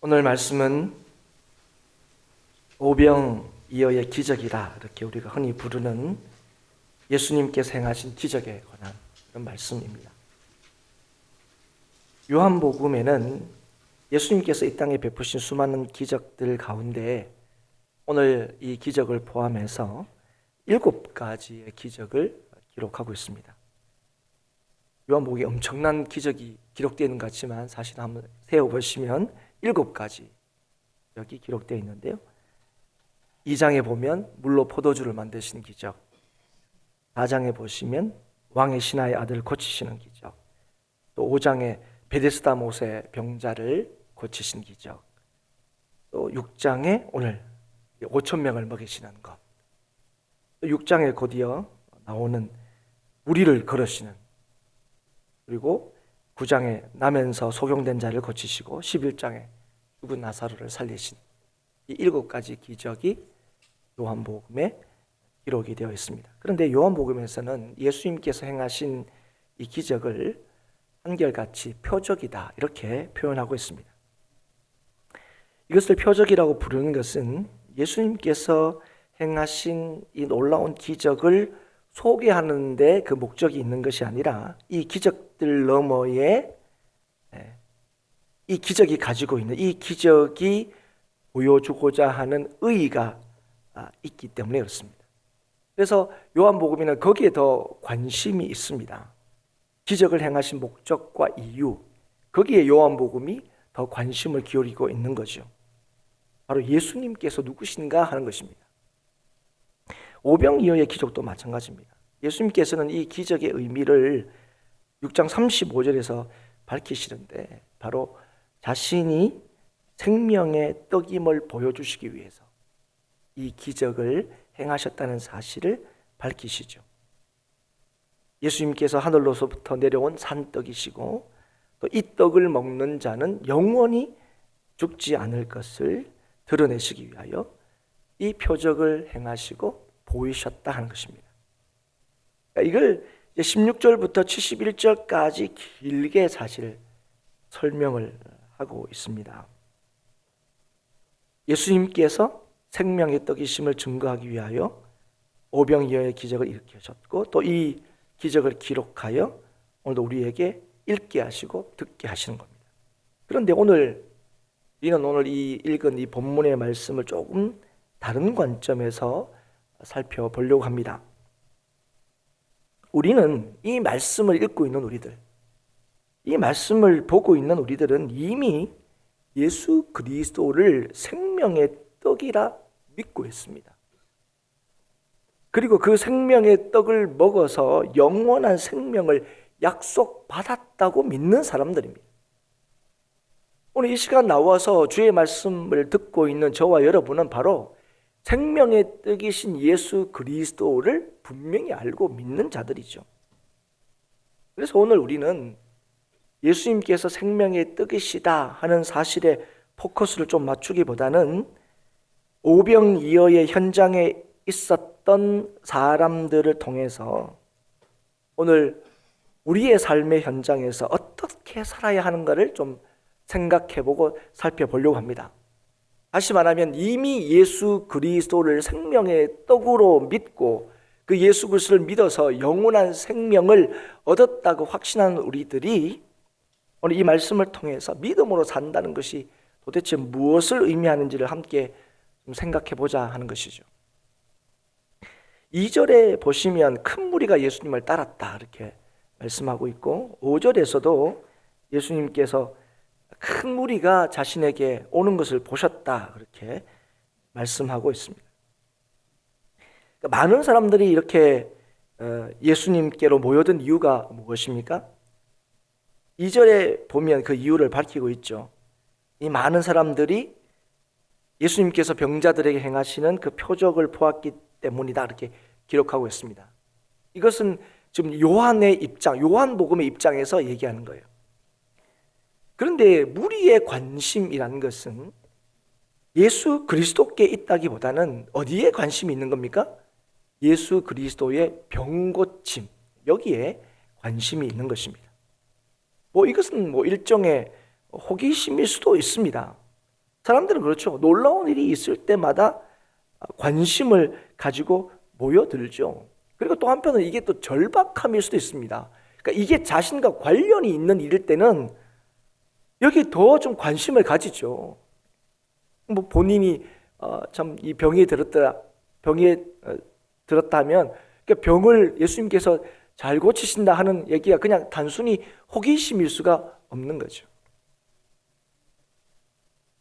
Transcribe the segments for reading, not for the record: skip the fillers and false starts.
오늘 말씀은 오병이어의 기적이다, 이렇게 우리가 흔히 부르는 예수님께서 행하신 기적에 관한 그런 말씀입니다. 요한복음에는 예수님께서 이 땅에 베푸신 수많은 기적들 가운데 오늘 이 기적을 포함해서 7가지의 기적을 기록하고 있습니다. 요한복음에 엄청난 기적이 기록되어 있는 것 같지만 사실 한번 세어보시면 7가지 여기 기록되어 있는데요. 2장에 보면 물로 포도주를 만드시는 기적, 4장에 보시면 왕의 신하의 아들을 고치시는 기적, 또 5장에 베데스다 못의 병자를 고치신 기적, 또 6장에 오늘 5,000명을 먹이시는 것, 또 6장에 곧이어 나오는 무리를 걸으시는, 그리고 9장에 나면서 소경된 자를 고치시고 11장에 죽은 나사로를 살리신 이 7가지 기적이 요한복음에 기록이 되어 있습니다. 그런데 요한복음에서는 예수님께서 행하신 이 기적을 한결같이 표적이다, 이렇게 표현하고 있습니다. 이것을 표적이라고 부르는 것은 예수님께서 행하신 이 놀라운 기적을 소개하는 데 그 목적이 있는 것이 아니라 이 기적들 너머에 이 기적이 가지고 있는, 이 기적이 보여주고자 하는 의의가 있기 때문에 그렇습니다. 그래서 요한복음에는 거기에 더 관심이 있습니다. 기적을 행하신 목적과 이유, 거기에 요한복음이 더 관심을 기울이고 있는 거죠. 바로 예수님께서 누구신가 하는 것입니다. 오병이어의 기적도 마찬가지입니다. 예수님께서는 이 기적의 의미를 6장 35절에서 밝히시는데 바로 자신이 생명의 떡임을 보여주시기 위해서 이 기적을 행하셨다는 사실을 밝히시죠. 예수님께서 하늘로부터 내려온 산떡이시고 또 이 떡을 먹는 자는 영원히 죽지 않을 것을 드러내시기 위하여 이 표적을 행하시고 보이셨다 하는 것입니다. 이걸 16절부터 71절까지 길게 사실 설명을 하고 있습니다. 예수님께서 생명의 떡이심을 증거하기 위하여 오병이어의 기적을 일으키셨고 또 이 기적을 기록하여 오늘도 우리에게 읽게 하시고 듣게 하시는 겁니다. 그런데 우리는 오늘 이 읽은 이 본문의 말씀을 조금 다른 관점에서 살펴보려고 합니다. 우리는 이 말씀을 읽고 있는 우리들, 이 말씀을 보고 있는 우리들은 이미 예수 그리스도를 생명의 떡이라 믿고 있습니다. 그리고 그 생명의 떡을 먹어서 영원한 생명을 약속받았다고 믿는 사람들입니다. 오늘 이 시간 나와서 주의 말씀을 듣고 있는 저와 여러분은 바로 생명의 떡이신 예수 그리스도를 분명히 알고 믿는 자들이죠. 그래서 오늘 우리는 예수님께서 생명의 떡이시다 하는 사실에 포커스를 좀 맞추기보다는 오병이어의 현장에 있었던 사람들을 통해서 오늘 우리의 삶의 현장에서 어떻게 살아야 하는가를 좀 생각해보고 살펴보려고 합니다. 다시 말하면 이미 예수 그리스도를 생명의 떡으로 믿고 그 예수 그리스도를 믿어서 영원한 생명을 얻었다고 확신하는 우리들이 오늘 이 말씀을 통해서 믿음으로 산다는 것이 도대체 무엇을 의미하는지를 함께 좀 생각해보자 하는 것이죠. 2절에 보시면 큰 무리가 예수님을 따랐다, 이렇게 말씀하고 있고 5절에서도 예수님께서 큰 무리가 자신에게 오는 것을 보셨다, 그렇게 말씀하고 있습니다. 그러니까 많은 사람들이 이렇게 예수님께로 모여든 이유가 무엇입니까? 2절에 보면 그 이유를 밝히고 있죠. 이 많은 사람들이 예수님께서 병자들에게 행하시는 그 표적을 보았기 때문이다, 이렇게 기록하고 있습니다. 이것은 지금 요한의 입장, 요한복음의 입장에서 얘기하는 거예요. 그런데 무리의 관심이라는 것은 예수 그리스도께 있다기보다는 어디에 관심이 있는 겁니까? 예수 그리스도의 병고침, 여기에 관심이 있는 것입니다. 이것은 일종의 호기심일 수도 있습니다. 사람들은 그렇죠. 놀라운 일이 있을 때마다 관심을 가지고 모여들죠. 그리고 또 한편은 이게 또 절박함일 수도 있습니다. 그러니까 이게 자신과 관련이 있는 일일 때는 여기 더 좀 관심을 가지죠. 뭐 본인이 참 이 병에 들었다면 그러니까 병을 예수님께서 잘 고치신다 하는 얘기가 그냥 단순히 호기심일 수가 없는 거죠.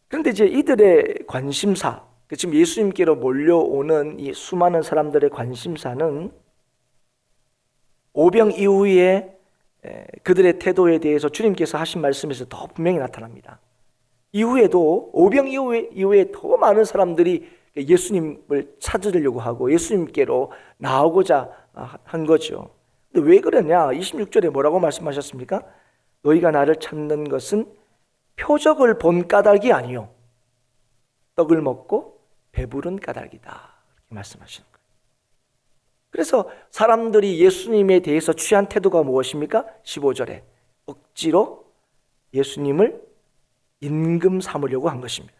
그런데 이제 이들의 관심사, 지금 예수님께로 몰려오는 이 수많은 사람들의 관심사는 오병 이후에 그들의 태도에 대해서 주님께서 하신 말씀에서 더 분명히 나타납니다. 이후에도 오병 이후에 더 많은 사람들이 예수님을 찾으려고 하고 예수님께로 나오고자 한 거죠. 근데 왜 그러냐? 26절에 뭐라고 말씀하셨습니까? 너희가 나를 찾는 것은 표적을 본 까닭이 아니요 떡을 먹고 배부른 까닭이다, 이렇게 말씀하시는 거예요. 그래서 사람들이 예수님에 대해서 취한 태도가 무엇입니까? 15절에 억지로 예수님을 임금 삼으려고 한 것입니다.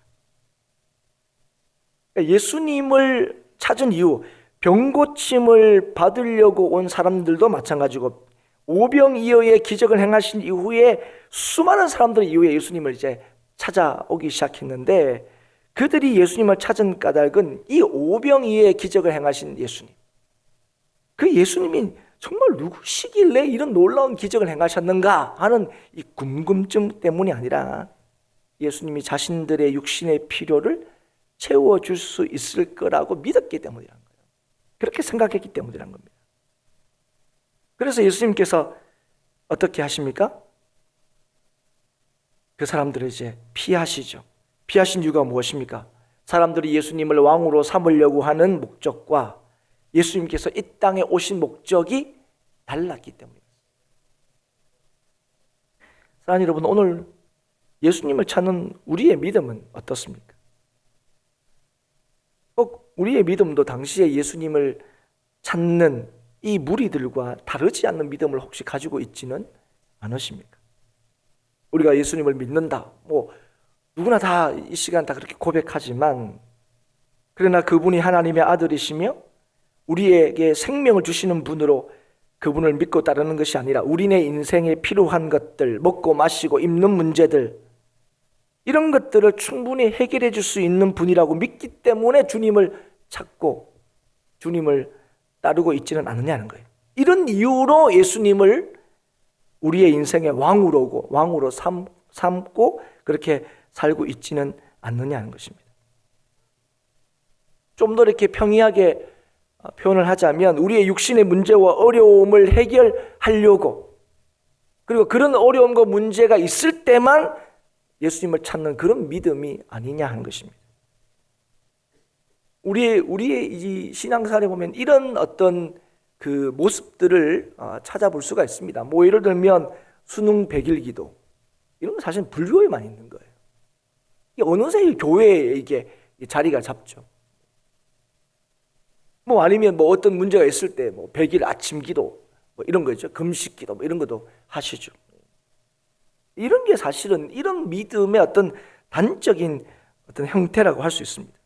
예수님을 찾은 이유, 병고침을 받으려고 온 사람들도 마찬가지고 오병이어의 기적을 행하신 이후에 수많은 사람들이 이후에 예수님을 이제 찾아오기 시작했는데, 그들이 예수님을 찾은 까닭은 이 오병이어의 기적을 행하신 예수님, 그 예수님이 정말 누구시길래 이런 놀라운 기적을 행하셨는가 하는 이 궁금증 때문이 아니라 예수님이 자신들의 육신의 필요를 채워줄 수 있을 거라고 믿었기 때문이라는 거예요. 그렇게 생각했기 때문이라는 겁니다. 그래서 예수님께서 어떻게 하십니까? 그 사람들을 이제 피하시죠. 피하신 이유가 무엇입니까? 사람들이 예수님을 왕으로 삼으려고 하는 목적과 예수님께서 이 땅에 오신 목적이 달랐기 때문입니다. 사랑하는 여러분, 오늘 예수님을 찾는 우리의 믿음은 어떻습니까? 꼭 우리의 믿음도 당시에 예수님을 찾는 이 무리들과 다르지 않는 믿음을 혹시 가지고 있지는 않으십니까? 우리가 예수님을 믿는다, 누구나 다 이 시간 다 그렇게 고백하지만, 그러나 그분이 하나님의 아들이시며 우리에게 생명을 주시는 분으로 그분을 믿고 따르는 것이 아니라 우리네 인생에 필요한 것들, 먹고 마시고 입는 문제들, 이런 것들을 충분히 해결해 줄 수 있는 분이라고 믿기 때문에 주님을 찾고 주님을 따르고 있지는 않느냐는 거예요. 이런 이유로 예수님을 우리의 인생의 왕으로 삼고 그렇게 살고 있지는 않느냐는 것입니다. 좀 더 이렇게 평이하게 표현을 하자면, 우리의 육신의 문제와 어려움을 해결하려고, 그리고 그런 어려움과 문제가 있을 때만 예수님을 찾는 그런 믿음이 아니냐 하는 것입니다. 우리의 이 신앙생활에 보면 이런 어떤 그 모습들을 찾아볼 수가 있습니다. 예를 들면 수능 100일 기도, 이런 건 사실 불교에만 있는 거예요. 어느새 교회에 이게 자리가 잡죠. 아니면 어떤 문제가 있을 때 100일 아침 기도 이런 거 있죠. 금식 기도 이런 것도 하시죠. 이런 게 사실은 이런 믿음의 어떤 단적인 어떤 형태라고 할 수 있습니다.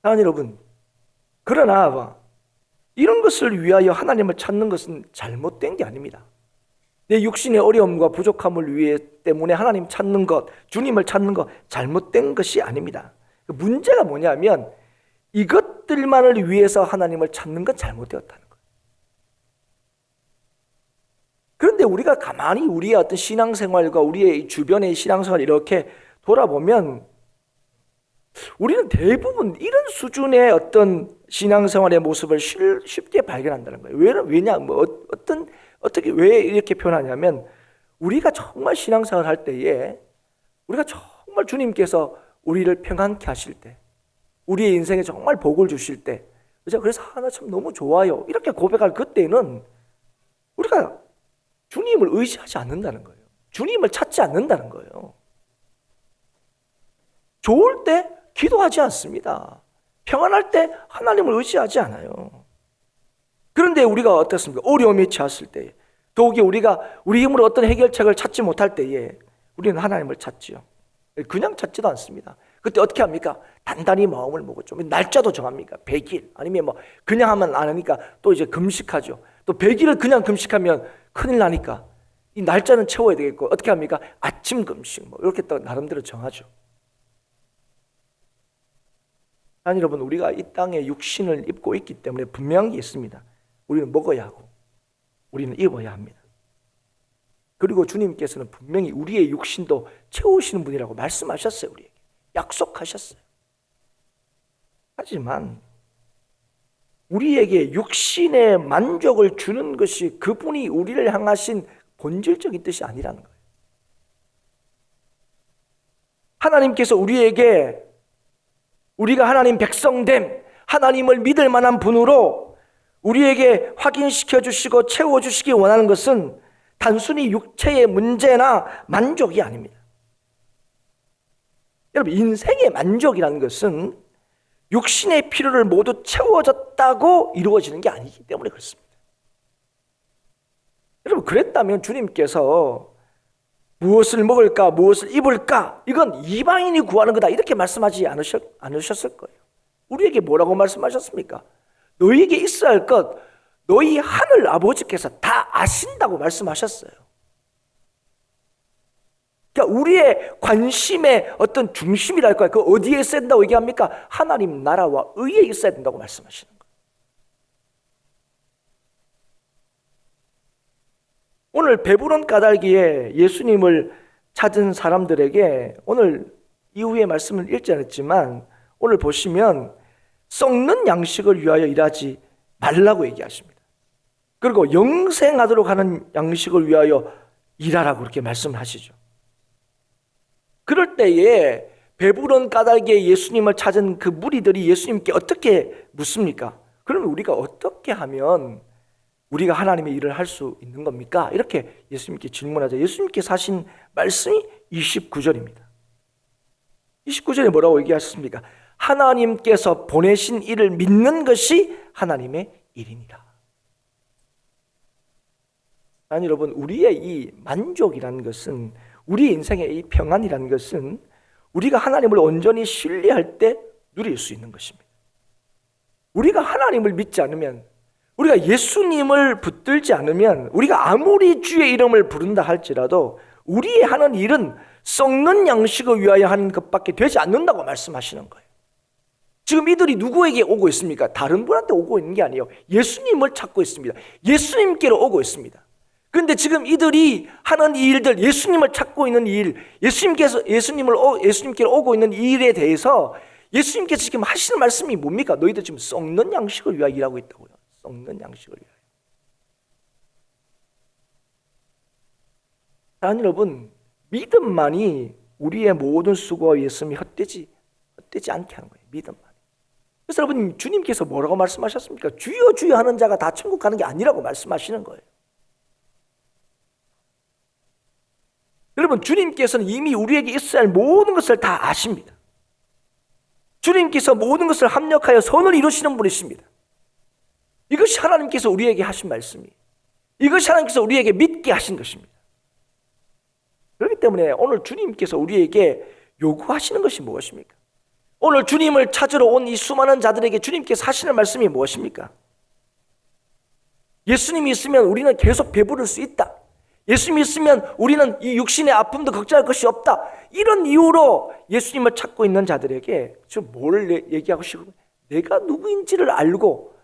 사랑하는 여러분, 그러나 이런 것을 위하여 하나님을 찾는 것은 잘못된 게 아닙니다. 내 육신의 어려움과 부족함을 위해 때문에 하나님 찾는 것, 주님을 찾는 것 잘못된 것이 아닙니다. 문제가 뭐냐면 이것들만을 위해서 하나님을 찾는 건 잘못되었다는 거예요. 그런데 우리가 가만히 우리의 어떤 신앙생활과 우리의 주변의 신앙생활 이렇게 돌아보면 우리는 대부분 이런 수준의 어떤 신앙생활의 모습을 쉽게 발견한다는 거예요. 왜냐? 왜 이렇게 표현하냐면, 우리가 정말 신앙생활 할 때에, 우리가 정말 주님께서 우리를 평안케 하실 때, 우리의 인생에 정말 복을 주실 때, 그래서 하나 참 너무 좋아요, 이렇게 고백할 그때는 우리가 주님을 의지하지 않는다는 거예요. 주님을 찾지 않는다는 거예요. 좋을 때 기도하지 않습니다. 평안할 때 하나님을 의지하지 않아요. 그런데 우리가 어떻습니까? 어려움에 처했을 때, 더욱이 우리가 우리 힘으로 어떤 해결책을 찾지 못할 때에 우리는 하나님을 찾지요. 그냥 찾지도 않습니다. 그때 어떻게 합니까? 단단히 마음을 먹었죠. 날짜도 정합니까? 100일 아니면 뭐 그냥 하면 안 하니까 또 이제 금식하죠. 또 100일을 그냥 금식하면 큰일 나니까 이 날짜는 채워야 되겠고 어떻게 합니까? 아침 금식 뭐 이렇게 또 나름대로 정하죠. 아니 여러분, 우리가 이 땅에 육신을 입고 있기 때문에 분명한 게 있습니다. 우리는 먹어야 하고 우리는 입어야 합니다. 그리고 주님께서는 분명히 우리의 육신도 채우시는 분이라고 말씀하셨어요. 우리에게 약속하셨어요. 하지만 우리에게 육신의 만족을 주는 것이 그분이 우리를 향하신 본질적인 뜻이 아니라는 거예요. 하나님께서 우리에게 우리가 하나님 백성됨, 하나님을 믿을 만한 분으로 우리에게 확인시켜 주시고 채워 주시기 원하는 것은 단순히 육체의 문제나 만족이 아닙니다. 여러분, 인생의 만족이라는 것은 육신의 필요를 모두 채워졌다고 이루어지는 게 아니기 때문에 그렇습니다. 여러분, 그랬다면 주님께서 무엇을 먹을까, 무엇을 입을까, 이건 이방인이 구하는 거다 이렇게 말씀하지 않으셨을 거예요. 우리에게 뭐라고 말씀하셨습니까? 너희에게 있어야 할 것 너희 하늘 아버지께서 다 아신다고 말씀하셨어요. 그러니까 우리의 관심의 어떤 중심이랄까요? 그 어디에 있어야 된다고 얘기합니까? 하나님 나라와 의에 있어야 된다고 말씀하시는 거예요. 오늘 베부론 까닭기에 예수님을 찾은 사람들에게 오늘 이후의 말씀을 읽지 않았지만 오늘 보시면 썩는 양식을 위하여 일하지 말라고 얘기하십니다. 그리고 영생하도록 하는 양식을 위하여 일하라고 그렇게 말씀을 하시죠. 그럴 때에 베부론 까닭에 예수님을 찾은 그 무리들이 예수님께 어떻게 묻습니까? 그러면 우리가 어떻게 하면 우리가 하나님의 일을 할 수 있는 겁니까? 이렇게 예수님께 질문하자. 예수님께서 하신 말씀이 29절입니다. 29절에 뭐라고 얘기하셨습니까? 하나님께서 보내신 일을 믿는 것이 하나님의 일이니라. 아니 여러분, 우리의 이 만족이라는 것은, 우리 인생의 이 평안이라는 것은 우리가 하나님을 온전히 신뢰할 때 누릴 수 있는 것입니다. 우리가 하나님을 믿지 않으면, 우리가 예수님을 붙들지 않으면, 우리가 아무리 주의 이름을 부른다 할지라도 우리의 하는 일은 썩는 양식을 위하여 하는 것밖에 되지 않는다고 말씀하시는 거예요. 지금 이들이 누구에게 오고 있습니까? 다른 분한테 오고 있는 게 아니에요. 예수님을 찾고 있습니다. 예수님께로 오고 있습니다. 그런데 지금 이들이 하는 이 일들, 예수님을 찾고 있는 일, 예수님께로 오고 있는 이 일에 대해서 예수님께서 지금 하시는 말씀이 뭡니까? 너희들 지금 썩는 양식을 위하여 일하고 있다고요. 썩는 양식을 위하여. 사랑하는 여러분, 믿음만이 우리의 모든 수고와 예수님이 헛되지 않게 하는 거예요. 믿음만. 그래서 여러분, 주님께서 뭐라고 말씀하셨습니까? 주여 주여 하는 자가 다 천국 가는 게 아니라고 말씀하시는 거예요. 여러분, 주님께서는 이미 우리에게 있어야 할 모든 것을 다 아십니다. 주님께서 모든 것을 합력하여 선을 이루시는 분이십니다. 이것이 하나님께서 우리에게 하신 말씀이에요. 이것이 하나님께서 우리에게 믿게 하신 것입니다. 그렇기 때문에 오늘 주님께서 우리에게 요구하시는 것이 무엇입니까? 오늘 주님을 찾으러 온 이 수많은 자들에게 주님께서 하시는 말씀이 무엇입니까? 예수님이 있으면 우리는 계속 배부를 수 있다. 예수님이 있으면 우리는 이 육신의 아픔도 걱정할 것이 없다. 이런 이유로 예수님을 찾고 있는 자들에게 지금 뭘 얘기하고 싶으면, 내가 누구인지를 알고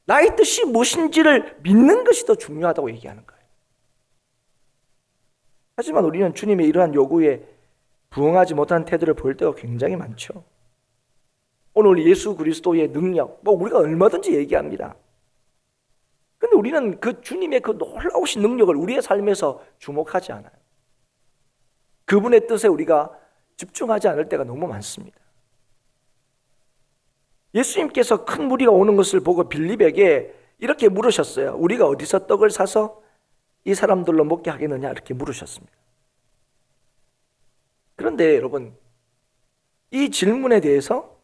나의 뜻이 무엇인지를 믿는 것이 더 중요하다고 얘기하는 거예요. 하지만 우리는 주님의 이러한 요구에 부응하지 못한 태도를 보일 때가 굉장히 많죠. 오늘 예수 그리스도의 능력, 우리가 얼마든지 얘기합니다. 근데 우리는 그 주님의 그 놀라우신 능력을 우리의 삶에서 주목하지 않아요. 그분의 뜻에 우리가 집중하지 않을 때가 너무 많습니다. 예수님께서 큰 무리가 오는 것을 보고 빌립에게 이렇게 물으셨어요. 우리가 어디서 떡을 사서 이 사람들로 먹게 하겠느냐 이렇게 물으셨습니다. 그런데 여러분, 이 질문에 대해서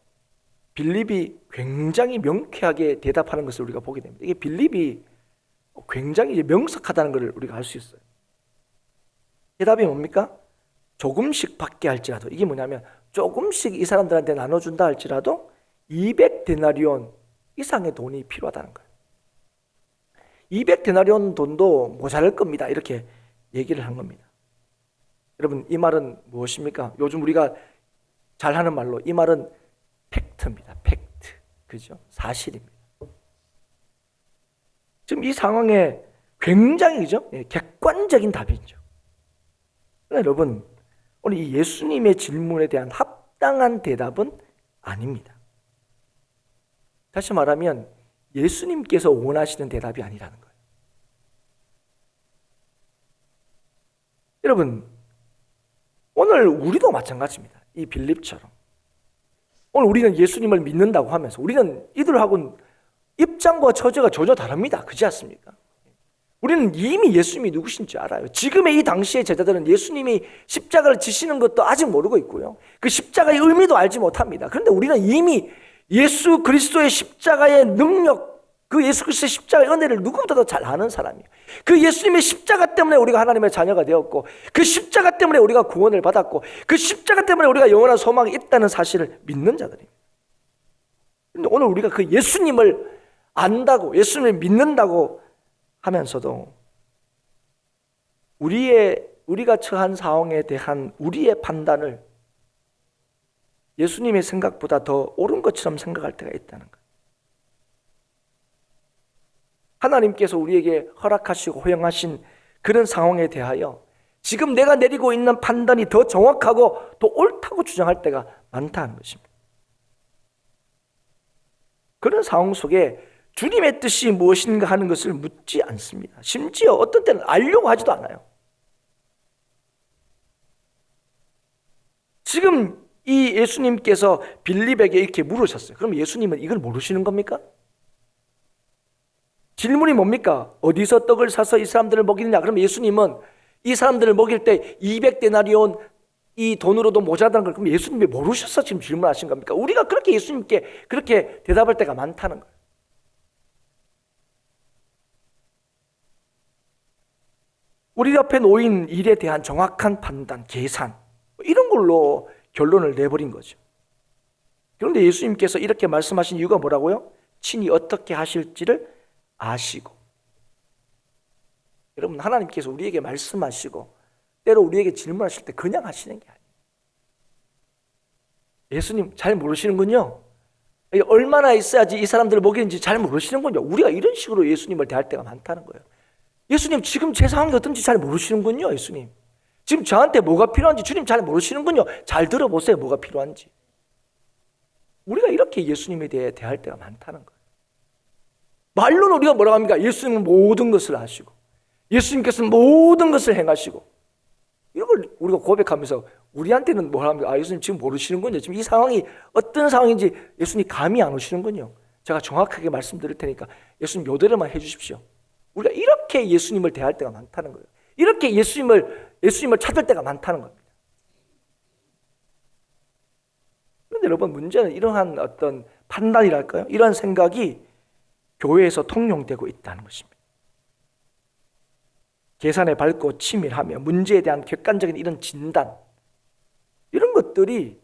빌립이 굉장히 명쾌하게 대답하는 것을 우리가 보게 됩니다. 이게 빌립이 굉장히 명석하다는 것을 우리가 알 수 있어요. 대답이 뭡니까? 조금씩 받게 할지라도, 이게 뭐냐면 조금씩 이 사람들한테 나눠준다 할지라도 200데나리온 이상의 돈이 필요하다는 거예요. 200데나리온 돈도 모자랄 겁니다. 이렇게 얘기를 한 겁니다. 여러분, 이 말은 무엇입니까? 요즘 우리가 잘 하는 말로 이 말은 팩트입니다. 팩트. 그죠? 사실입니다. 지금 이 상황에 굉장히, 그죠? 객관적인 답이죠. 그러나 여러분, 오늘 이 예수님의 질문에 대한 합당한 대답은 아닙니다. 다시 말하면 예수님께서 원하시는 대답이 아니라는 거예요. 여러분, 오늘 우리도 마찬가지입니다. 이 빌립처럼. 오늘 우리는 예수님을 믿는다고 하면서 우리는 이들하고는 입장과 처지가 전혀 다릅니다. 그렇지 않습니까? 우리는 이미 예수님이 누구신지 알아요. 지금의 이 당시의 제자들은 예수님이 십자가를 지시는 것도 아직 모르고 있고요. 그 십자가의 의미도 알지 못합니다. 그런데 우리는 이미 예수 그리스도의 십자가의 능력, 그 예수 그리스도의 십자가의 은혜를 누구보다도 잘 아는 사람이에요. 그 예수님의 십자가 때문에 우리가 하나님의 자녀가 되었고, 그 십자가 때문에 우리가 구원을 받았고, 그 십자가 때문에 우리가 영원한 소망이 있다는 사실을 믿는 자들입니다. 그런데 오늘 우리가 그 예수님을 안다고, 예수님을 믿는다고 하면서도 우리가 처한 상황에 대한 우리의 판단을 예수님의 생각보다 더 옳은 것처럼 생각할 때가 있다는 거예요. 하나님께서 우리에게 허락하시고 허용하신 그런 상황에 대하여 지금 내가 내리고 있는 판단이 더 정확하고 더 옳다고 주장할 때가 많다는 것입니다. 그런 상황 속에 주님의 뜻이 무엇인가 하는 것을 묻지 않습니다. 심지어 어떤 때는 알려고 하지도 않아요. 지금 이 예수님께서 빌립에게 이렇게 물으셨어요. 그럼 예수님은 이걸 모르시는 겁니까? 질문이 뭡니까? 어디서 떡을 사서 이 사람들을 먹이느냐? 그럼 예수님은 이 사람들을 먹일 때 200데나리온 이 돈으로도 모자라다는 걸 그럼 예수님이 모르셔서 지금 질문하신 겁니까? 우리가 그렇게 예수님께 그렇게 대답할 때가 많다는 거예요. 우리 옆에 놓인 일에 대한 정확한 판단, 계산, 이런 걸로 결론을 내버린 거죠. 그런데 예수님께서 이렇게 말씀하신 이유가 뭐라고요? 친히 어떻게 하실지를 아시고. 여러분, 하나님께서 우리에게 말씀하시고 때로 우리에게 질문하실 때 그냥 하시는 게 아니에요. 예수님 잘 모르시는군요. 얼마나 있어야지 이 사람들을 먹이는지 잘 모르시는군요. 우리가 이런 식으로 예수님을 대할 때가 많다는 거예요. 예수님 지금 제 상황이 어떤지 잘 모르시는군요. 예수님 지금 저한테 뭐가 필요한지 주님 잘 모르시는군요. 잘 들어보세요. 뭐가 필요한지. 우리가 이렇게 예수님에 대해 대할 때가 많다는 거예요. 말로는 우리가 뭐라고 합니까? 예수님은 모든 것을 아시고 예수님께서는 모든 것을 행하시고, 이걸 우리가 고백하면서 우리한테는 뭐라 합니까? 예수님 지금 모르시는군요. 지금 이 상황이 어떤 상황인지 예수님 감이 안 오시는군요. 제가 정확하게 말씀드릴 테니까 예수님 요대로만 해주십시오. 우리가 이렇게 예수님을 대할 때가 많다는 거예요. 이렇게 예수님을 찾을 때가 많다는 겁니다. 그런데 여러분, 문제는 이러한 어떤 판단이랄까요? 이러한 생각이 교회에서 통용되고 있다는 것입니다. 계산에 밝고 치밀하며 문제에 대한 객관적인 이런 진단, 이런 것들이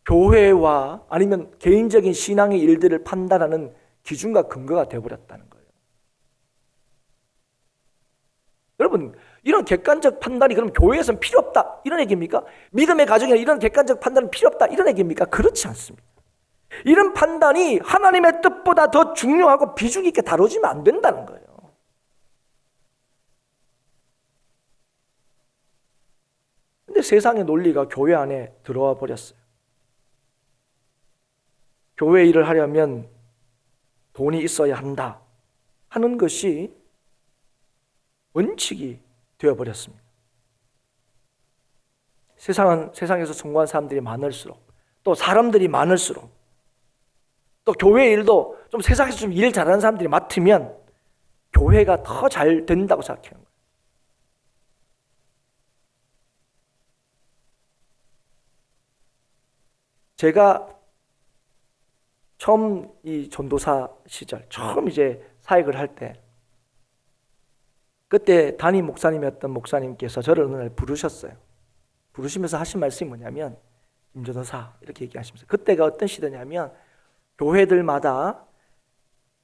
교회와 아니면 개인적인 신앙의 일들을 판단하는 기준과 근거가 되어버렸다는 거예요. 여러분, 이런 객관적 판단이 그럼 교회에서는 필요 없다, 이런 얘기입니까? 믿음의 가정에 이런 객관적 판단은 필요 없다, 이런 얘기입니까? 그렇지 않습니다. 이런 판단이 하나님의 뜻보다 더 중요하고 비중 있게 다뤄지면 안 된다는 거예요. 근데 세상의 논리가 교회 안에 들어와 버렸어요. 교회 일을 하려면 돈이 있어야 한다 하는 것이 원칙이 되어버렸습니다. 세상에서 성공한 사람들이 많을수록, 또 사람들이 많을수록, 또 교회 일도 좀 세상에서 좀 일 잘하는 사람들이 맡으면 교회가 더 잘 된다고 생각해요. 제가 처음 이 전도사 시절, 처음 이제 사역을 할 때, 그때 담임 목사님이었던 목사님께서 저를 어느 날 부르셨어요. 부르시면서 하신 말씀이 뭐냐면 김전도사 이렇게 얘기하시면서 그때가 어떤 시대냐면 교회들마다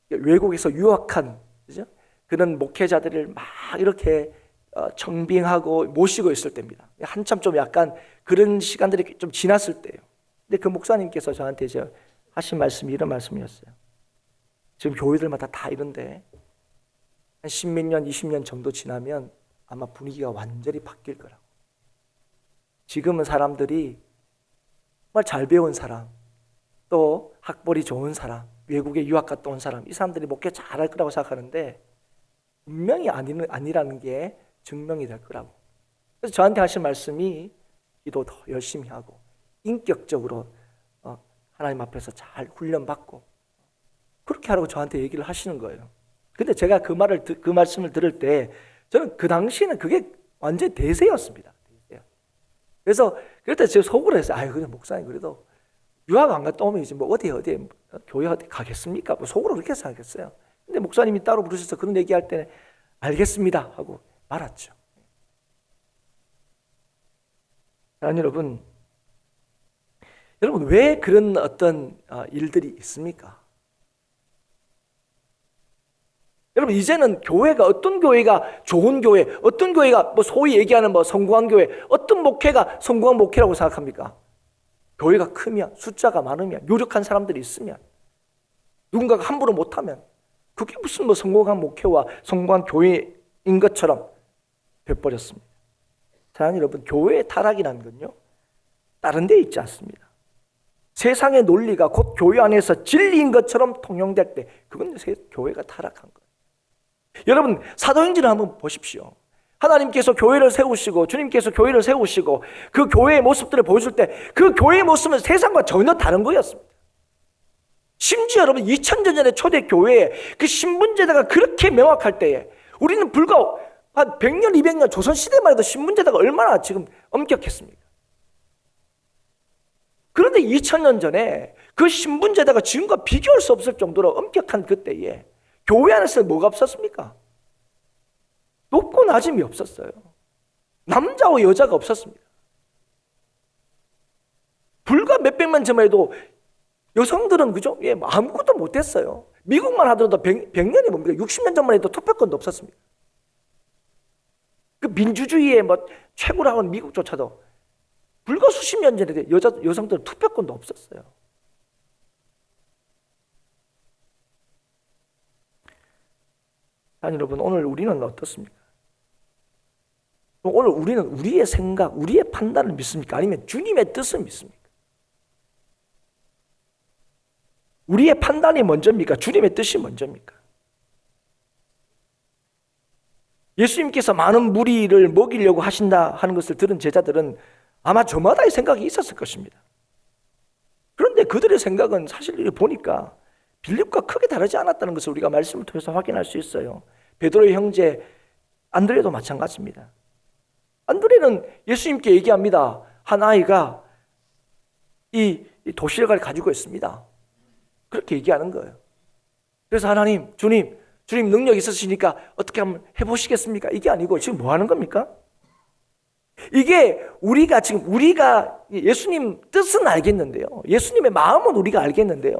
외국에서 유학한 그죠? 그런 목회자들을 막 이렇게 청빙하고 모시고 있을 때입니다. 한참 좀 약간 그런 시간들이 좀 지났을 때예요. 근데 그 목사님께서 저한테 이제 하신 말씀이 이런 말씀이었어요. 지금 교회들마다 다 이런데 한 10몇 년, 20년 정도 지나면 아마 분위기가 완전히 바뀔 거라고. 지금은 사람들이 정말 잘 배운 사람, 또 학벌이 좋은 사람, 외국에 유학 갔다 온 사람, 이 사람들이 목회 잘할 거라고 생각하는데 분명히 아니라는 게 증명이 될 거라고. 그래서 저한테 하신 말씀이 기도 더 열심히 하고 인격적으로 하나님 앞에서 잘 훈련받고 그렇게 하라고 저한테 얘기를 하시는 거예요. 근데 제가 그 말씀을 들을 때 저는 그 당시에는 그게 완전히 대세였습니다. 그래서 그럴 때 제가 속으로 했어요. 아유, 그래 목사님 그래도 유학 안 갔다 오면 이제 뭐 어디 교회 어디 가겠습니까? 뭐 속으로 그렇게 생각했어요. 근데 목사님이 따로 부르셔서 그런 얘기할 때는 알겠습니다 하고 말았죠. 여러분 왜 그런 어떤 일들이 있습니까? 여러분 이제는 교회가 어떤 교회가 좋은 교회, 어떤 교회가 뭐 소위 얘기하는 뭐 성공한 교회, 어떤 목회가 성공한 목회라고 생각합니까? 교회가 크면, 숫자가 많으면, 유력한 사람들이 있으면, 누군가가 함부로 못하면 그게 무슨 뭐 성공한 목회와 성공한 교회인 것처럼 돼버렸습니다. 사랑하는 여러분, 교회의 타락이라는 건요 다른 데 있지 않습니다. 세상의 논리가 곧 교회 안에서 진리인 것처럼 통용될 때 그건 교회가 타락한 거예요. 여러분 사도행전을 한번 보십시오. 하나님께서 교회를 세우시고 주님께서 교회를 세우시고 그 교회의 모습들을 보여줄 때 그 교회의 모습은 세상과 전혀 다른 거였습니다. 심지어 여러분 2000년 전의 초대 교회에 그 신분제도가 그렇게 명확할 때에 우리는 불과 한 100년 200년 조선시대만 해도 신분제도가 얼마나 지금 엄격했습니까? 그런데 2000년 전에 그 신분제도가 지금과 비교할 수 없을 정도로 엄격한 그때에 교회 안에서 뭐가 없었습니까? 높고 낮음이 없었어요. 남자와 여자가 없었습니다. 불과 몇백만 전만 해도 여성들은 그죠? 예, 아무것도 못했어요. 미국만 하더라도 100년이 뭡니까? 60년 전만 해도 투표권도 없었습니다. 그 민주주의의 뭐 최고라고 하는 미국조차도 불과 수십 년 전에 여성들은 투표권도 없었어요. 아니 여러분 오늘 우리는 어떻습니까? 오늘 우리는 우리의 생각, 우리의 판단을 믿습니까? 아니면 주님의 뜻을 믿습니까? 우리의 판단이 먼저입니까? 주님의 뜻이 먼저입니까? 예수님께서 많은 무리를 먹이려고 하신다 하는 것을 들은 제자들은 아마 저마다의 생각이 있었을 것입니다. 그런데 그들의 생각은 사실 보니까 빌립과 크게 다르지 않았다는 것을 우리가 말씀을 통해서 확인할 수 있어요. 베드로의 형제 안드레도 마찬가지입니다. 안드레는 예수님께 얘기합니다. 한 아이가 이 도시락을 가지고 있습니다. 그렇게 얘기하는 거예요. 그래서 하나님, 주님 능력 있으시니까 어떻게 한번 해보시겠습니까? 이게 아니고 지금 뭐 하는 겁니까? 이게 우리가 예수님 뜻은 알겠는데요. 예수님의 마음은 우리가 알겠는데요.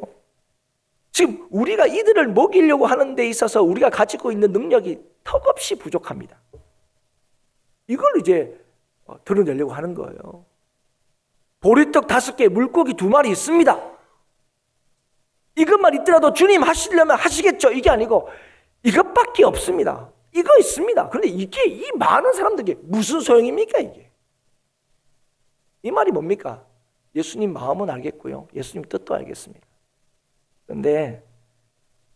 지금 우리가 이들을 먹이려고 하는 데 있어서 우리가 가지고 있는 능력이 턱없이 부족합니다. 이걸 이제 드러내려고 하는 거예요. 보리떡 5개, 물고기 2마리 있습니다. 이것만 있더라도 주님 하시려면 하시겠죠. 이게 아니고 이것밖에 없습니다. 이거 있습니다. 그런데 이게 이 많은 사람들에게 무슨 소용입니까 이게? 이 말이 뭡니까? 예수님 마음은 알겠고요. 예수님 뜻도 알겠습니다. 그런데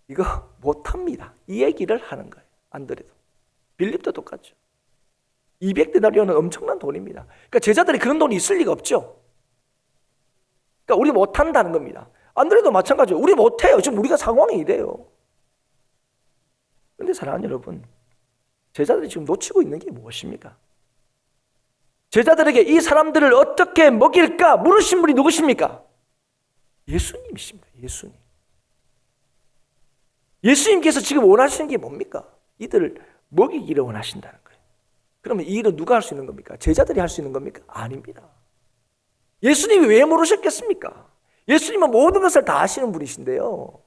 이거 못합니다. 이 얘기를 하는 거예요. 안드레도. 빌립도 똑같죠. 200데나리온은 엄청난 돈입니다. 그러니까 제자들이 그런 돈이 있을 리가 없죠. 그러니까 우리 못한다는 겁니다. 안드레도 마찬가지예요. 우리 못해요. 지금 우리가 상황이 이래요. 그런데 사랑하는 여러분, 제자들이 지금 놓치고 있는 게 무엇입니까? 제자들에게 이 사람들을 어떻게 먹일까 물으신 분이 누구십니까? 예수님이십니다. 예수님. 예수님께서 지금 원하시는 게 뭡니까? 이들을 먹이기를 원하신다는 거예요. 그러면 이 일은 누가 할 수 있는 겁니까? 제자들이 할 수 있는 겁니까? 아닙니다. 예수님이 왜 모르셨겠습니까? 예수님은 모든 것을 다 아시는 분이신데요.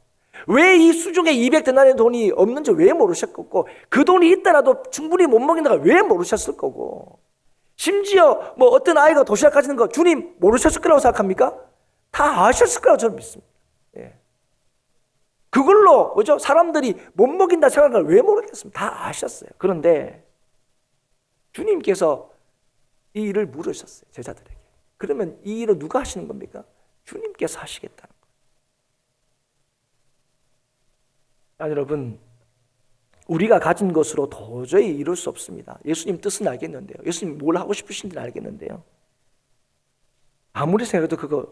왜 이 수중에 200데나리의 돈이 없는지 왜 모르셨겠고, 그 돈이 있더라도 충분히 못 먹인다가 왜 모르셨을 거고, 심지어 뭐 어떤 아이가 도시락 가지는 거 주님 모르셨을 거라고 생각합니까? 다 아셨을 거라고 저는 믿습니다. 예. 그걸로 그죠? 사람들이 못 먹인다 생각을 왜 모르겠습니까? 다 아셨어요. 그런데 주님께서 이 일을 물으셨어요, 제자들에게. 그러면 이 일을 누가 하시는 겁니까? 주님께서 하시겠다는 거예요. 여러분, 우리가 가진 것으로 도저히 이룰 수 없습니다. 예수님 뜻은 알겠는데요. 예수님 뭘 하고 싶으신지는 알겠는데요. 아무리 생각해도 그거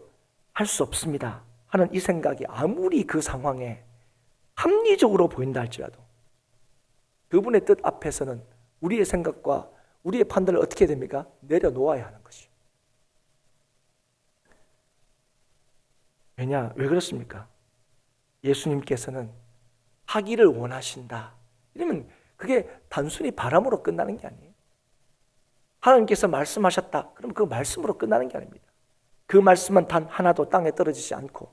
할 수 없습니다 하는 이 생각이 아무리 그 상황에 합리적으로 보인다 할지라도 그분의 뜻 앞에서는 우리의 생각과 우리의 판단을 어떻게 해야 됩니까? 내려놓아야 하는 것이요. 왜 그렇습니까? 예수님께서는 하기를 원하신다. 이러면 그게 단순히 바람으로 끝나는 게 아니에요. 하나님께서 말씀하셨다. 그럼 그 말씀으로 끝나는 게 아닙니다. 그 말씀은 단 하나도 땅에 떨어지지 않고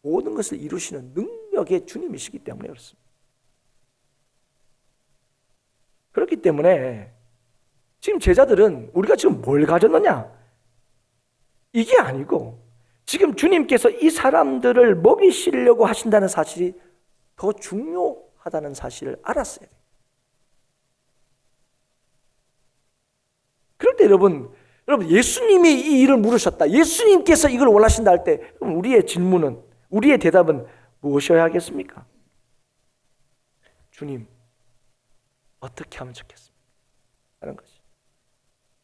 모든 것을 이루시는 능력의 주님이시기 때문에 그렇습니다. 그렇기 때문에 지금 제자들은 우리가 지금 뭘 가졌느냐? 이게 아니고 지금 주님께서 이 사람들을 먹이시려고 하신다는 사실이 더 중요하다는 사실을 알았어야 돼요. 그럴 때 여러분 예수님이 이 일을 물으셨다. 예수님께서 이걸 원하신다 할 때 그럼 우리의 질문은, 우리의 대답은 무엇이어야 하겠습니까? 주님, 어떻게 하면 좋겠습니까? 하는 것이.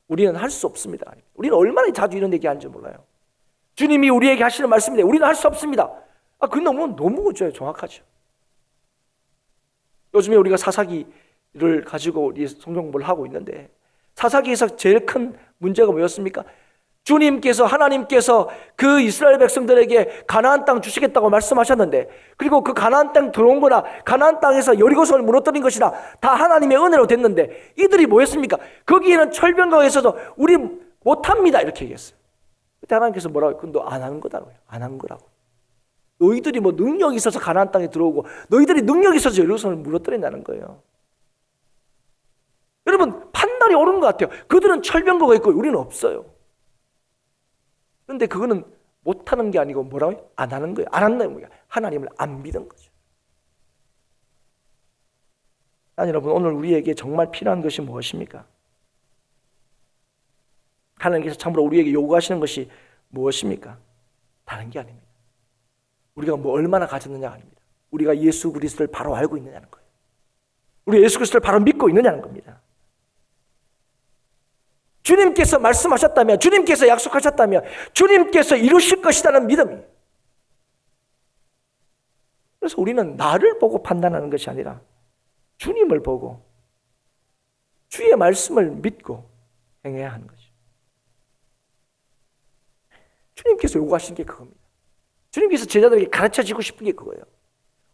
우리는 할 수 없습니다. 우리는 얼마나 자주 이런 얘기하는지 몰라요. 주님이 우리에게 하시는 말씀인데 우리는 할 수 없습니다. 그건 너무 정확하죠. 요즘에 우리가 사사기를 가지고 우리 성경 공부를 하고 있는데 사사기에서 제일 큰 문제가 뭐였습니까? 주님께서, 하나님께서 그 이스라엘 백성들에게 가나안 땅 주시겠다고 말씀하셨는데, 그리고 그 가나안 땅 들어온 거나 가나안 땅에서 여리고성을 무너뜨린 것이나 다 하나님의 은혜로 됐는데 이들이 뭐였습니까? 거기에는 철병거가 있어서 우리 못합니다 이렇게 얘기했어요. 그때 하나님께서 뭐라고? 그건 너 안 한 거다고요. 안 한 거라고. 너희들이 뭐 능력이 있어서 가나안 땅에 들어오고 너희들이 능력이 있어서 여리고성을 무너뜨린다는 거예요. 여러분, 판단이 옳은 것 같아요. 그들은 철병거가 있고 우리는 없어요. 그런데 그거는 못하는 게 아니고 뭐라고요? 안 하는 거예요. 안 한다는 거예요. 하나님을 안 믿은 거죠. 여러분, 오늘 우리에게 정말 필요한 것이 무엇입니까? 하나님께서 참으로 우리에게 요구하시는 것이 무엇입니까? 다른 게 아닙니다. 우리가 뭐 얼마나 가졌느냐가 아닙니다. 우리가 예수 그리스도를 바로 알고 있느냐는 거예요. 우리가 예수 그리스도를 바로 믿고 있느냐는 겁니다. 주님께서 말씀하셨다면, 주님께서 약속하셨다면 주님께서 이루실 것이라는 믿음이. 그래서 우리는 나를 보고 판단하는 것이 아니라 주님을 보고 주의 말씀을 믿고 행해야 하는 것이죠. 주님께서 요구하신 게 그겁니다. 주님께서 제자들에게 가르쳐주고 싶은 게 그거예요.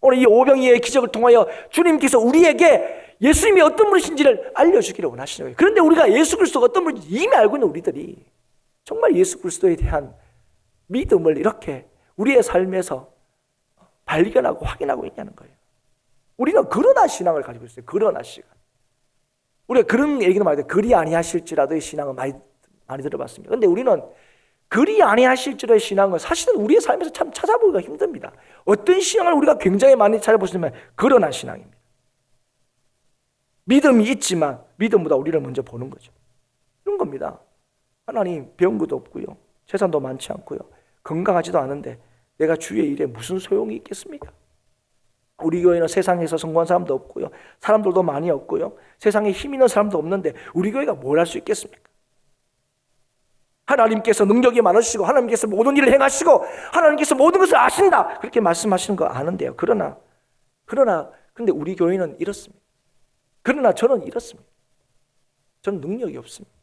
오늘 이 오병이어의 기적을 통하여 주님께서 우리에게 예수님이 어떤 분이신지를 알려주기를 원하시는 거예요. 그런데 우리가 예수 그리스도가 어떤 분인지 이미 알고 있는 우리들이 정말 예수 그리스도에 대한 믿음을 이렇게 우리의 삶에서 발견하고 확인하고 있냐는 거예요. 우리는 그러나 신앙을 가지고 있어요. 그러나 신앙. 우리가 그런 얘기는 많이 해요. 그리 아니하실지라도의 신앙은 많이 들어봤습니다. 그런데 우리는 그리 아니하실지라도의 신앙은 사실은 우리의 삶에서 참 찾아보기가 힘듭니다. 어떤 신앙을 우리가 굉장히 많이 찾아보시면 그러나 신앙입니다. 믿음이 있지만 믿음보다 우리를 먼저 보는 거죠. 그런 겁니다. 하나님, 배운 것도 없고요, 재산도 많지 않고요, 건강하지도 않은데 내가 주의 일에 무슨 소용이 있겠습니까? 우리 교회는 세상에서 성공한 사람도 없고요, 사람들도 많이 없고요, 세상에 힘 있는 사람도 없는데 우리 교회가 뭘 할 수 있겠습니까? 하나님께서 능력이 많으시고 하나님께서 모든 일을 행하시고 하나님께서 모든 것을 아신다 그렇게 말씀하시는 거 아는데요. 그러나 근데 우리 교회는 이렇습니다. 그러나 저는 이렇습니다. 저는 능력이 없습니다.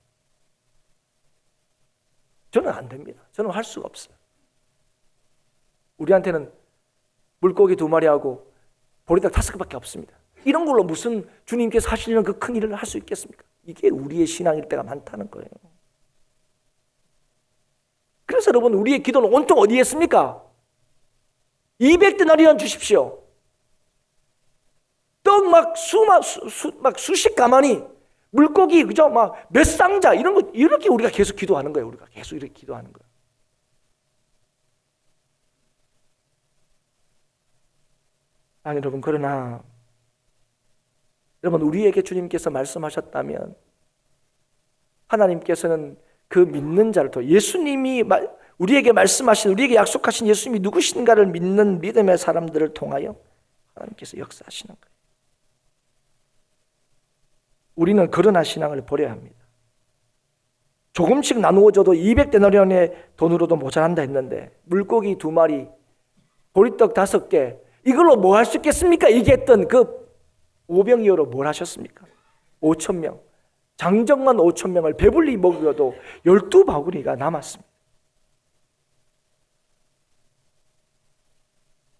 저는 안 됩니다. 저는 할 수가 없어요. 우리한테는 물고기 2마리하고 보리닭 5개밖에 없습니다. 이런 걸로 무슨 주님께서 하시려는 그 큰 일을 할 수 있겠습니까? 이게 우리의 신앙일 때가 많다는 거예요. 그래서 여러분, 우리의 기도는 온통 어디에 있습니까? 200데나리온 주십시오. 떡 막 수십 가마니, 물고기 그죠? 막 몇 상자 이런 거, 이렇게 우리가 계속 기도하는 거예요. 우리가 계속 이렇게 기도하는 거예요. 아니 여러분, 그러나 여러분, 우리에게 주님께서 말씀하셨다면 하나님께서는 그 믿는 자를 통해 예수님이 우리에게 말씀하신, 우리에게 약속하신 예수님이 누구신가를 믿는 믿음의 사람들을 통하여 하나님께서 역사하시는 거예요. 우리는 그러나 신앙을 버려야 합니다. 조금씩 나누어줘도 200데나리온의 돈으로도 모자란다 했는데 물고기 2마리, 보리떡 5개, 이걸로 뭐 할 수 있겠습니까? 얘기했던 그 오병이어로 뭘 하셨습니까? 5,000명, 장정만 5,000명을 배불리 먹여도 12바구니가 남았습니다.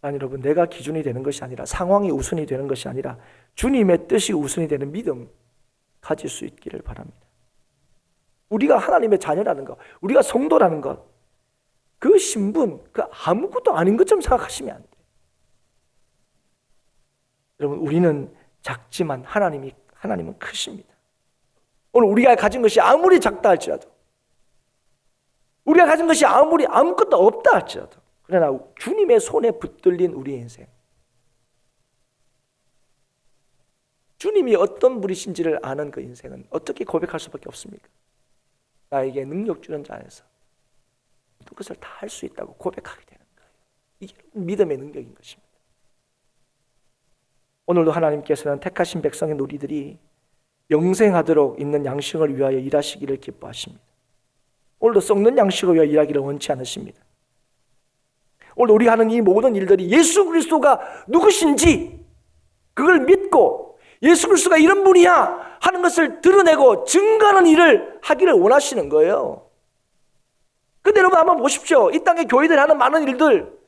아니 여러분, 내가 기준이 되는 것이 아니라, 상황이 우선이 되는 것이 아니라 주님의 뜻이 우선이 되는 믿음 가질 수 있기를 바랍니다. 우리가 하나님의 자녀라는 것, 우리가 성도라는 것, 그 신분, 그 아무것도 아닌 것처럼 생각하시면 안 돼요. 여러분, 우리는 작지만 하나님은 크십니다. 오늘 우리가 가진 것이 아무리 작다 할지라도, 우리가 가진 것이 아무리 아무것도 없다 할지라도, 그러나 주님의 손에 붙들린 우리의 인생, 주님이 어떤 분이신지를 아는 그 인생은 어떻게 고백할 수밖에 없습니까? 나에게 능력 주는 자 안에서 모든 것을 다 할 수 있다고 고백하게 되는 거예요. 이게 믿음의 능력인 것입니다. 오늘도 하나님께서는 택하신 백성의 우리들이 영생하도록 있는 양식을 위하여 일하시기를 기뻐하십니다. 오늘도 썩는 양식을 위하여 일하기를 원치 않으십니다. 오늘 우리가 하는 이 모든 일들이 예수 그리스도가 누구신지 그걸 믿고 예수 그리스도가 이런 분이야 하는 것을 드러내고 증거하는 일을 하기를 원하시는 거예요. 근데 여러분 한번 보십시오. 이 땅에 교회들이 하는 많은 일들,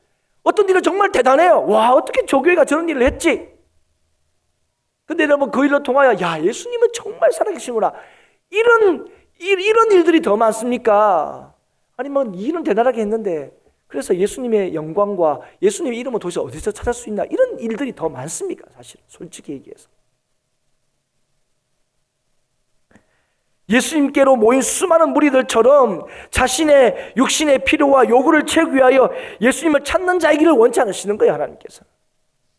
어떤 일은 정말 대단해요. 와, 어떻게 저 교회가 저런 일을 했지? 근데 여러분, 그 일을 통하여 야, 예수님은 정말 살아계시구나, 이런 일들이 더 많습니까? 아니면 일은 대단하게 했는데 그래서 예수님의 영광과 예수님의 이름은 도대체 어디서 찾을 수 있나, 이런 일들이 더 많습니까? 사실 솔직히 얘기해서 예수님께로 모인 수많은 무리들처럼 자신의 육신의 필요와 요구를 채우기 위하여 예수님을 찾는 자이기를 원치 않으시는 거예요. 하나님께서,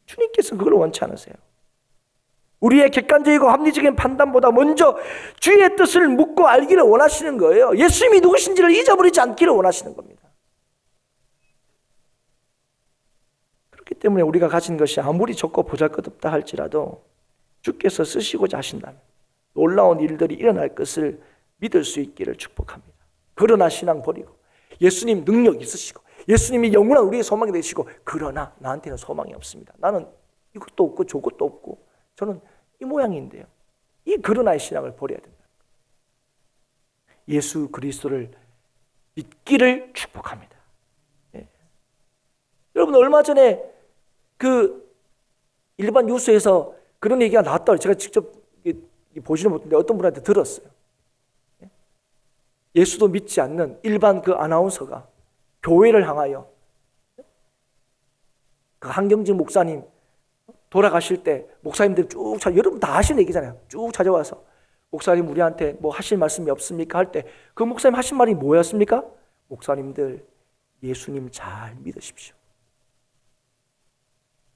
주님께서 그걸 원치 않으세요. 우리의 객관적이고 합리적인 판단보다 먼저 주의 뜻을 묻고 알기를 원하시는 거예요. 예수님이 누구신지를 잊어버리지 않기를 원하시는 겁니다. 그렇기 때문에 우리가 가진 것이 아무리 적고 보잘것없다 할지라도 주께서 쓰시고자 하신다면 놀라운 일들이 일어날 것을 믿을 수 있기를 축복합니다. 그러나 신앙 버리고 예수님 능력 있으시고 예수님이 영원한 우리의 소망이 되시고, 그러나 나한테는 소망이 없습니다, 나는 이것도 없고 저것도 없고 저는 이 모양인데요, 이 그러나의 신앙을 버려야 된다. 예수 그리스도를 믿기를 축복합니다. 예. 여러분, 얼마 전에 그 일반 뉴스에서 그런 얘기가 나왔다고 제가 직접 보시는 못했는데 어떤 분한테 들었어요. 예수도 믿지 않는 일반 그 아나운서가 교회를 향하여, 그 한경진 목사님 돌아가실 때 목사님들이 여러분 다 아시는 얘기잖아요. 쭉 찾아와서 목사님 우리한테 뭐 하실 말씀이 없습니까? 할 때 그 목사님 하신 말이 뭐였습니까? 목사님들 예수님 잘 믿으십시오.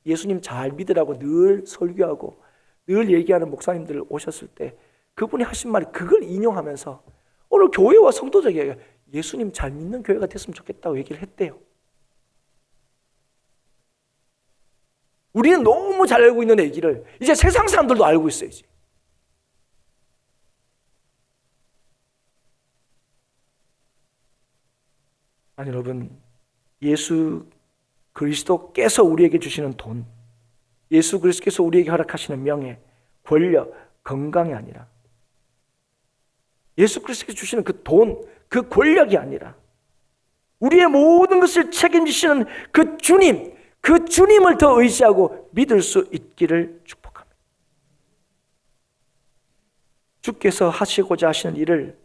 예수님 잘 믿으라고 늘 설교하고 늘 얘기하는 목사님들 오셨을 때 그분이 하신 말이 그걸 인용하면서 오늘 교회와 성도들에게 예수님 잘 믿는 교회가 됐으면 좋겠다고 얘기를 했대요. 우리는 너무 잘 알고 있는 얘기를 이제 세상 사람들도 알고 있어요. 이제. 아니 여러분, 예수 그리스도께서 우리에게 주시는 돈, 예수 그리스도께서 우리에게 허락하시는 명예, 권력, 건강이 아니라, 예수 그리스도께서 주시는 그 돈, 그 권력이 아니라 우리의 모든 것을 책임지시는 그 주님, 그 주님을 더 의지하고 믿을 수 있기를 축복합니다. 주께서 하시고자 하시는 일을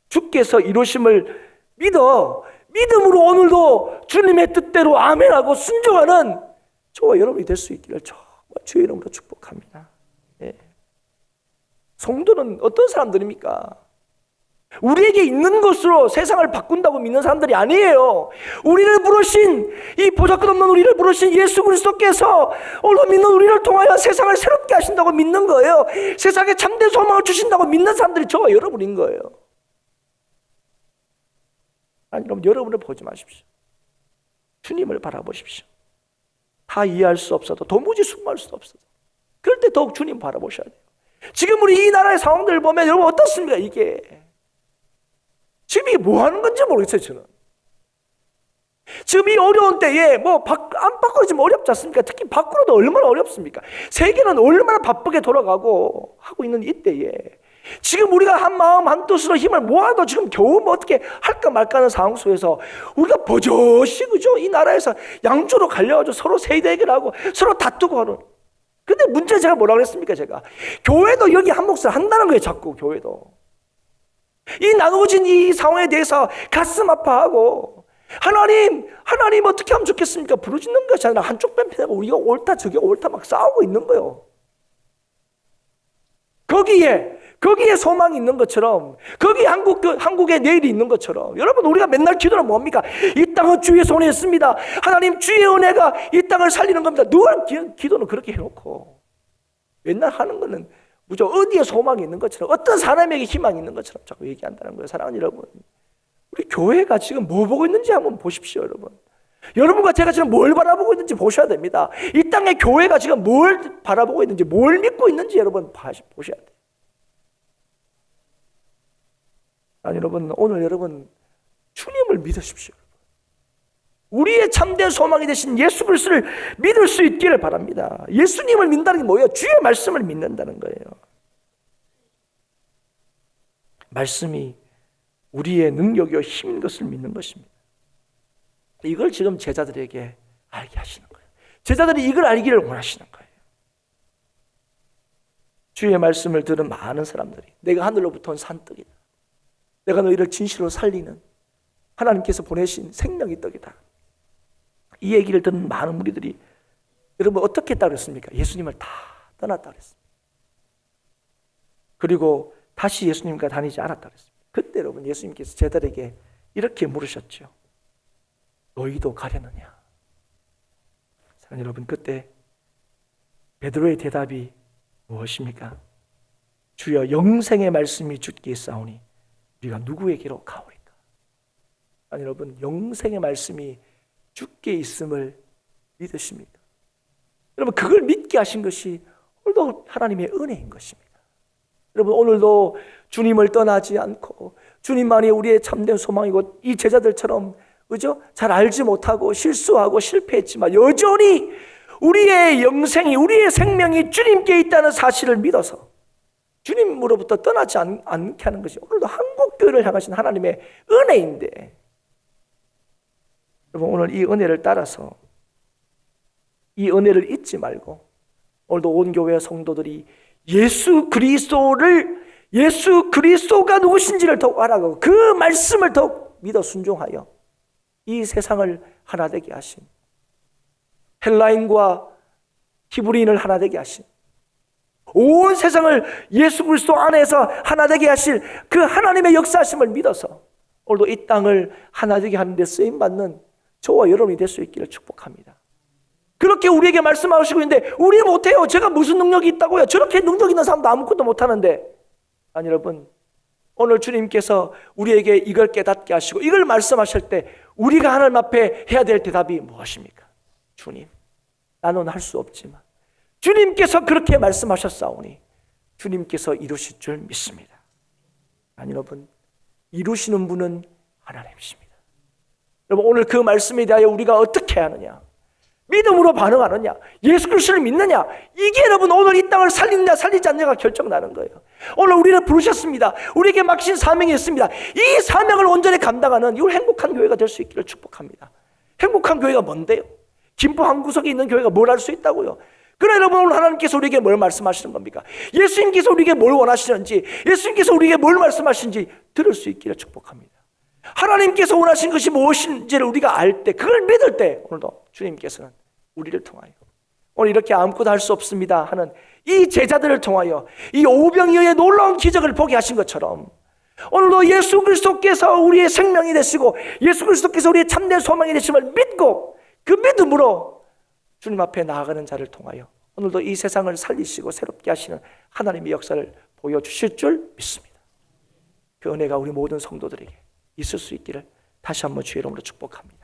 주께서 이루심을 믿음으로 오늘도 주님의 뜻대로 아멘하고 순종하는 저와 여러분이 될 수 있기를 정말 주의 이름으로 축복합니다. 예. 성도는 어떤 사람들입니까? 우리에게 있는 것으로 세상을 바꾼다고 믿는 사람들이 아니에요. 우리를 부르신, 이 보잘것없는 우리를 부르신 예수 그리스도께서 오늘 믿는 우리를 통하여 세상을 새롭게 하신다고 믿는 거예요. 세상에 참된 소망을 주신다고 믿는 사람들이 저와 여러분인 거예요. 아니, 그럼 여러분을 보지 마십시오. 주님을 바라보십시오. 다 이해할 수 없어도, 도무지 순응할 수 없어도, 그럴 때 더욱 주님 바라보셔야 돼요. 지금 우리 이 나라의 상황들을 보면 여러분 어떻습니까? 이게 지금 이게 뭐 하는 건지 모르겠어요. 저는 지금 이 어려운 때에 안팎으로 지금 어렵지 않습니까? 특히 밖으로도 얼마나 어렵습니까? 세계는 얼마나 바쁘게 돌아가고 하고 있는 이때에 지금 우리가 한 마음 한 뜻으로 힘을 모아도 지금 겨우 어떻게 할까 말까 하는 상황 속에서 우리가 버젓이 그죠? 이 나라에서 양쪽으로 갈려가지고 서로 세대결하고 서로 다투고 하는. 근데 문제 제가 뭐라고 그랬습니까? 제가 교회도 여기 한 몫을 한다는 거예요. 자꾸 교회도 이 나누어진 이 상황에 대해서 가슴 아파하고 하나님 어떻게 하면 좋겠습니까? 부르짖는 것이 아니라 한쪽 뺨펴고 우리가 옳다 저게 옳다 막 싸우고 있는 거예요. 거기에 소망이 있는 것처럼, 거기에 한국의 내일이 있는 것처럼, 여러분 우리가 맨날 기도는 뭡니까? 이 땅은 주의 손에 있습니다. 하나님 주의 은혜가 이 땅을 살리는 겁니다. 늘 기도는 그렇게 해놓고 맨날 하는 거는 무조건 어디에 소망이 있는 것처럼, 어떤 사람에게 희망이 있는 것처럼 자꾸 얘기한다는 거예요. 사랑하는 여러분, 우리 교회가 지금 뭐 보고 있는지 한번 보십시오. 여러분과 제가 지금 뭘 바라보고 있는지 보셔야 됩니다. 이 땅의 교회가 지금 뭘 바라보고 있는지, 뭘 믿고 있는지 여러분 보셔야 돼요. 아니 여러분, 오늘 여러분 주님을 믿으십시오. 우리의 참된 소망이 되신 예수 그리스도를 믿을 수 있기를 바랍니다. 예수님을 믿는다는 게 뭐예요? 주의 말씀을 믿는다는 거예요. 말씀이 우리의 능력이요 힘인 것을 믿는 것입니다. 이걸 지금 제자들에게 알게 하시는 거예요. 제자들이 이걸 알기를 원하시는 거예요. 주의 말씀을 들은 많은 사람들이 내가 하늘로부터 온 산떡이다, 내가 너희를 진실로 살리는 하나님께서 보내신 생명의 떡이다, 이 얘기를 듣는 많은 무리들이 여러분 어떻게 했다고 그랬습니까? 예수님을 다 떠났다고 그랬습니다. 그리고 다시 예수님과 다니지 않았다고 그랬습니다. 그때 여러분 예수님께서 제자들에게 이렇게 물으셨죠. 너희도 가려느냐? 사랑하는 여러분, 그때 베드로의 대답이 무엇입니까? 주여, 영생의 말씀이 주께 있사오니 우리가 누구에게로 가오리까? 아니 여러분, 영생의 말씀이 주께 있음을 믿으십니까? 여러분, 그걸 믿게 하신 것이 오늘도 하나님의 은혜인 것입니다. 여러분, 오늘도 주님을 떠나지 않고 주님만이 우리의 참된 소망이고, 이 제자들처럼 그죠? 잘 알지 못하고 실수하고 실패했지만 여전히 우리의 영생이, 우리의 생명이 주님께 있다는 사실을 믿어서 주님으로부터 떠나지 않게 하는 것이 오늘도 한국교회를 향하신 하나님의 은혜인데, 여러분 오늘 이 은혜를 따라서 이 은혜를 잊지 말고 오늘도 온 교회 성도들이 예수 그리스도가 누구신지를 더욱 알아가고 그 말씀을 더욱 믿어 순종하여 이 세상을 하나 되게 하신, 헬라인과 히브리인을 하나 되게 하신, 온 세상을 예수 그리스도 안에서 하나 되게 하실 그 하나님의 역사하심을 믿어서 오늘도 이 땅을 하나 되게 하는 데 쓰임받는 저와 여러분이 될 수 있기를 축복합니다. 그렇게 우리에게 말씀하시고 있는데 우리 못해요. 제가 무슨 능력이 있다고요? 저렇게 능력 있는 사람도 아무것도 못하는데. 아니 여러분, 오늘 주님께서 우리에게 이걸 깨닫게 하시고 이걸 말씀하실 때 우리가 하나님 앞에 해야 될 대답이 무엇입니까? 주님, 나는 할 수 없지만 주님께서 그렇게 말씀하셨사오니 주님께서 이루실 줄 믿습니다. 아니 여러분, 이루시는 분은 하나님이십니다. 여러분, 오늘 그 말씀에 대하여 우리가 어떻게 하느냐? 믿음으로 반응하느냐? 예수 그리스도를 믿느냐? 이게 여러분 오늘 이 땅을 살리느냐 살리지 않느냐가 결정나는 거예요. 오늘 우리를 부르셨습니다. 우리에게 맡긴 사명이 있습니다. 이 사명을 온전히 감당하는 이 행복한 교회가 될 수 있기를 축복합니다. 행복한 교회가 뭔데요? 김포 한 구석에 있는 교회가 뭘 할 수 있다고요? 그러나 여러분, 오늘 하나님께서 우리에게 뭘 말씀하시는 겁니까? 예수님께서 우리에게 뭘 원하시는지, 예수님께서 우리에게 뭘 말씀하시는지 들을 수 있기를 축복합니다. 하나님께서 원하신 것이 무엇인지를 우리가 알 때, 그걸 믿을 때, 오늘도 주님께서는 우리를 통하여 오늘 이렇게 아무것도 할 수 없습니다 하는 이 제자들을 통하여 이 오병이어의 놀라운 기적을 보게 하신 것처럼, 오늘도 예수 그리스도께서 우리의 생명이 되시고 예수 그리스도께서 우리의 참된 소망이 되심을 믿고 그 믿음으로 주님 앞에 나아가는 자를 통하여 오늘도 이 세상을 살리시고 새롭게 하시는 하나님의 역사를 보여주실 줄 믿습니다. 그 은혜가 우리 모든 성도들에게 있을 수 있기를 다시 한번 주의 이름으로 축복합니다.